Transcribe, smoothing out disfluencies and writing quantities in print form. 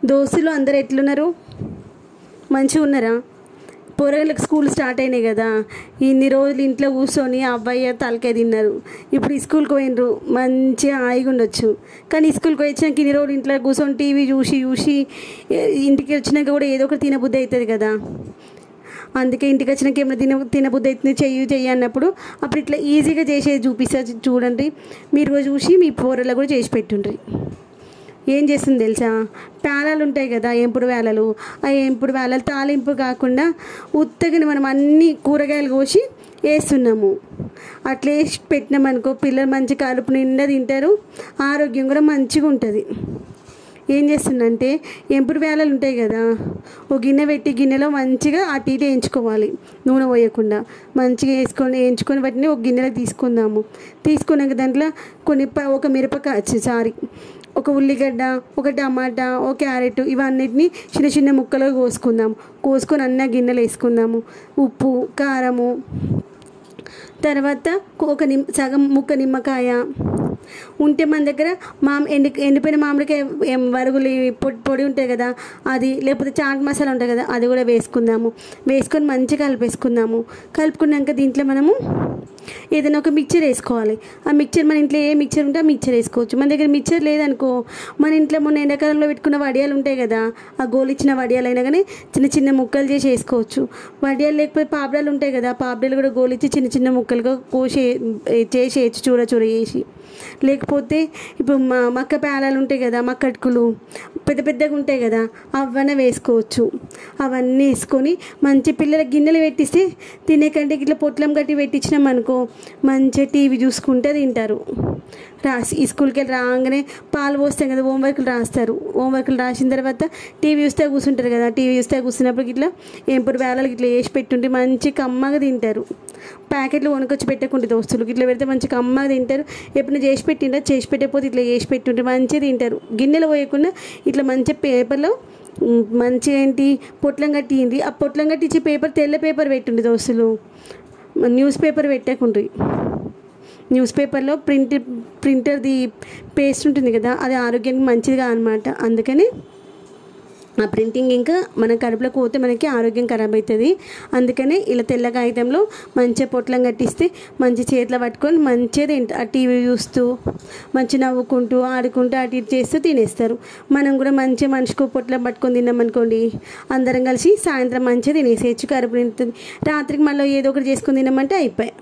దోస్తులు అందరు ఎట్లున్నారు? మంచిగా ఉన్నారా? పోరగాళ్ళకి స్కూల్ స్టార్ట్ అయినాయి కదా, ఇన్ని రోజులు ఇంట్లో కూర్చొని అబ్బాయి తలకాయ తిన్నారు. ఇప్పుడు స్కూల్కి పోయినరు, మంచిగా హాయిగా ఉండొచ్చు. కానీ స్కూల్కి వచ్చినాక ఇన్ని రోజులు ఇంట్లో కూర్చొని టీవీ చూసి చూసి ఇంటికి వచ్చినాక కూడా ఏదో ఒకటి తినబుద్ధి అవుతుంది కదా. అందుకే ఇంటికి వచ్చినాక ఏమైనా తినబుద్ధి అవుతుంది చెయ్యి అన్నప్పుడు అప్పుడు ఇట్లా ఈజీగా చేసేది చూపిస్తా చూడండి. మీరు చూసి మీ పోరల్లో కూడా చేసి పెట్టుండ్రి. ఏం చేస్తుంది తెలుసా? పేలాలు ఉంటాయి కదా, ఎంపుడు వేలలు. ఆ ఎంపుడు వేలలు తాలింపు కాకుండా ఉత్తగిన మనం అన్ని కూరగాయలు కోసి వేస్తున్నాము. అట్లా వేసి పెట్టినామనుకో పిల్లలు మంచి కడుపు నిండా తింటారు, ఆరోగ్యం కూడా మంచిగా ఉంటుంది. ఏం చేస్తుందంటే ఎంపుడు వేలలు ఉంటాయి కదా, ఒక గిన్నె పెట్టి గిన్నెలో మంచిగా అటు ఇటు వేయించుకోవాలి, నూనె పోయకుండా మంచిగా వేయించుకొని వాటిని ఒక గిన్నెలో తీసుకుందాము. తీసుకున్నాక దాంట్లో ఒక మిరపకాయ ఒక ఉల్లిగడ్డ, ఒక టమాటా, ఒక క్యారెట్, ఇవన్నిటిని చిన్న చిన్న ముక్కలుగా కోసుకొని అన్న గిన్నెలు వేసుకుందాము. ఉప్పు, కారము, తర్వాత సగం ముక్క నిమ్మకాయ ఉంటే మన దగ్గర ఎండిపోయిన మామిడికాయ వరుగులు పొడి ఉంటాయి కదా అది, లేకపోతే చాట్ మసాలా ఉంటుంది కదా అది కూడా వేసుకొని మంచిగా కలిపేసుకుందాము. కలుపుకున్నాక దీంట్లో మనము ఏదైనా ఒక మిక్చర్ వేసుకోవాలి. ఆ మిక్చర్ మన ఇంట్లో ఏ మిక్చర్ ఉంటే ఆ మిక్చర్ వేసుకోవచ్చు. మన దగ్గర మిక్చర్ లేదనుకో మన ఇంట్లో మొన్న ఎండాకాలంలో పెట్టుకున్న వడియాలు ఉంటాయి కదా, ఆ గోలిచ్చిన వడియాలు అయినా కానీ చిన్న చిన్న ముక్కలు చేసి వేసుకోవచ్చు. వడియాలు లేకపోతే పాపడాలు ఉంటాయి కదా, పాపడాలు కూడా గోలిచ్చి చిన్న చిన్న ముక్కలుగా చేసేయచ్చు, చూర చేసి. లేకపోతే ఇప్పుడు మక్క పేలాలు ఉంటాయి కదా, మక్కటుకులు పెద్ద పెద్దగా ఉంటాయి కదా, అవన్నీ వేసుకోవచ్చు. అవన్నీ వేసుకొని మంచి పిల్లల గిన్నెలు పెట్టిస్తే తినేకంటే ఇట్లా పొట్లం కట్టి పెట్టించినాం అనుకో మంచిగా టీవీ చూసుకుంటే తింటారు. ఈ స్కూల్కి వెళ్ళి రాగానే పాలు పోస్తాం కదా, హోంవర్క్లు రాస్తారు. హోంవర్క్లు రాసిన తర్వాత టీవీ చూస్తే కూర్చుంటారు కదా, టీవీ చూస్తే కూర్చున్నప్పుడు ఇట్లా ఎంపుడు వేళలకు ఇట్లా వేసి పెట్టుంటే మంచి కమ్మగా తింటారు. ప్యాకెట్లు కొనుక్కొచ్చి పెట్టకుండా దోస్తులు ఇట్లా పెడితే మంచి కమ్మగా తింటారు. ఎప్పుడైనా చేసి పెట్టకపోతే ఇట్లా చేసి పెట్టుంటే మంచిగా తింటారు. గిన్నెలు పోయకుండా ఇట్లా మంచిగా పేపర్లో మంచిగా పొట్లం కట్టింది. ఆ పొట్లం కట్టించి పేపర్ తెల్ల పేపర్ పెట్టుండి దోస్తులు, న్యూస్ పేపర్ పెట్టకుండ్రి. న్యూస్ పేపర్లో ప్రింటర్ది పేస్ట్ ఉంటుంది కదా, అది ఆరోగ్యానికి మంచిదిగా అనమాట. అందుకని ఆ ప్రింటింగ్ ఇంకా మన కడుపులోకి పోతే మనకి ఆరోగ్యం ఖరాబ్ అవుతుంది. అందుకని ఇలా తెల్ల కాగితంలో మంచిగా పొట్లం కట్టిస్తే మంచి చేతిలో పట్టుకొని మంచిగా ఆ టీవీ చూస్తూ మంచి నవ్వుకుంటూ ఆడుకుంటూ అటు ఇటు చేస్తూ తినేస్తారు. మనం కూడా మంచిగా మనిషికి పొట్లం పట్టుకొని తిన్నామనుకోండి, అందరం కలిసి సాయంత్రం మంచిగా తినేసేయచ్చు, కడుపు నిండుతుంది. రాత్రికి మళ్ళీ ఏదో ఒకటి చేసుకొని తిన్నామంటే అయిపోయాయి.